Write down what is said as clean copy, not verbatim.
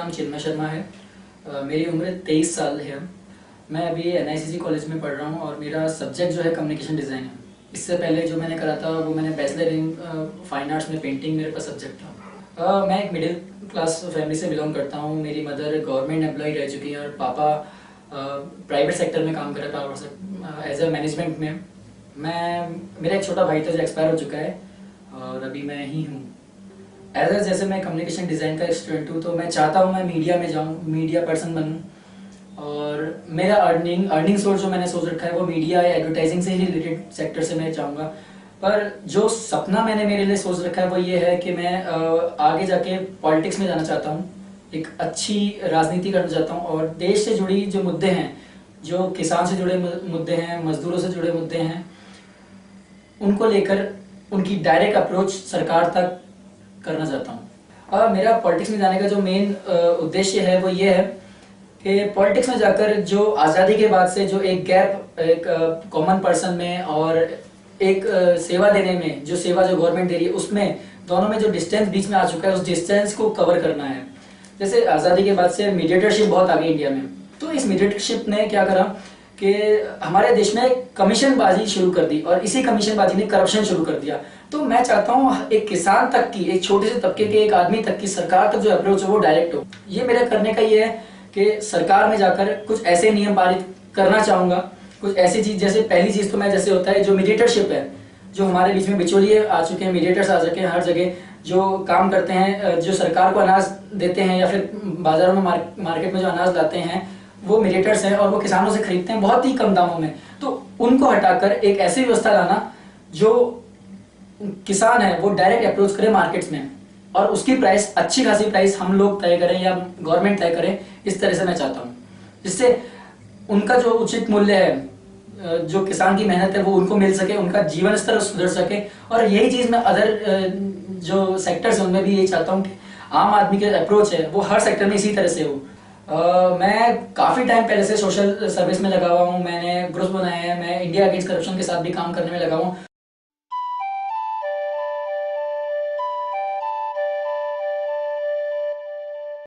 नाम चिन्मय शर्मा है। मेरी उम्र 23 साल है। मैं अभी एनआईसीसी कॉलेज में पढ़ रहा हूँ और मेरा सब्जेक्ट जो है कम्युनिकेशन डिज़ाइन है। इससे पहले जो मैंने करा था वो मैंने बैचलर इन फाइन आर्ट्स में पेंटिंग मेरे पास सब्जेक्ट था। मैं एक मिडिल क्लास फैमिली से बिलोंग करता हूँ। मेरी मदर गवर्नमेंट एम्प्लॉय रह चुकी है और पापा प्राइवेट सेक्टर में काम कर रहा था एज ए मैनेजमेंट में। मेरा एक छोटा भाई था जो एक्सपायर हो चुका है और अभी मैं ही हूँ। जैसे मैं कम्युनिकेशन डिज़ाइन का स्टूडेंट हूँ तो मैं चाहता हूँ मैं मीडिया में जाऊँ, मीडिया पर्सन बनूँ और मेरा अर्निंग सोर्स जो मैंने सोच रखा है वो मीडिया या एडवर्टाइजिंग से ही रिलेटेड सेक्टर से मैं चाहूँगा। पर जो सपना मैंने मेरे लिए सोच रखा है वो ये है कि मैं आगे जाके पॉलिटिक्स में जाना चाहता हूँ, एक अच्छी राजनीति करना चाहता हूँ और देश से जुड़ी जो मुद्दे हैं, जो किसान से जुड़े मुद्दे हैं, मजदूरों से जुड़े मुद्दे हैं, उनको लेकर उनकी डायरेक्ट अप्रोच सरकार तक करना चाहता हूँ। मेरा पॉलिटिक्स में जाने का जो मेन उद्देश्य है वो ये है कि पॉलिटिक्स में जाकर जो आज़ादी के बाद से जो एक गैप एक कॉमन पर्सन में और एक सेवा देने में, जो सेवा जो गवर्नमेंट दे रही है उसमें दोनों में जो डिस्टेंस बीच में आ चुका है उस डिस्टेंस को कवर करना है। जैसे आज़ादी के बाद से मीडिएटरशिप बहुत आ गई इंडिया में, तो इस मीडिएटरशिप ने क्या करा कि हमारे देश में कमीशनबाजी शुरू कर दी और इसी कमीशनबाजी ने करप्शन शुरू कर दिया। तो मैं चाहता हूँ एक किसान तक की, एक छोटे से तबके के एक आदमी तक की सरकार तक जो अप्रोच है वो डायरेक्ट हो। ये मेरा करने का ये है कि सरकार में जाकर कुछ ऐसे नियम पारित करना चाहूँगा, कुछ ऐसी चीज। जैसे पहली चीज तो मैं जैसे होता है जो मीडिएटरशिप है, जो हमारे बीच में बिचौलिए आ चुके हैं, मीडिएटर्स आ चुके हैं हर जगह, जो काम करते हैं, जो सरकार को अनाज देते हैं या फिर बाजारों में मार्केट में जो अनाज लाते हैं वो मीडिएटर्स हैं और वो किसानों से खरीदते हैं बहुत ही कम दामों में। तो उनको हटाकर एक ऐसी व्यवस्था लाना जो किसान है वो डायरेक्ट अप्रोच करे मार्केट्स में और उसकी प्राइस अच्छी खासी प्राइस हम लोग तय करें या गवर्नमेंट तय करे। इस तरह से मैं चाहता हूँ जिससे उनका जो उचित मूल्य है, जो किसान की मेहनत है वो उनको मिल सके, उनका जीवन स्तर सुधर सके। और यही चीज मैं अदर जो सेक्टर्स हैं उनमें भी यही चाहता हूँ कि आम आदमी के अप्रोच है वो हर सेक्टर में इसी तरह से हो। मैं काफी टाइम पहले से सोशल सर्विस में लगा हुआ हूँ, मैंने ग्रुप्स बनाए हैं, मैं इंडिया अगेंस्ट करप्शन के साथ भी काम करने में लगा हूँ।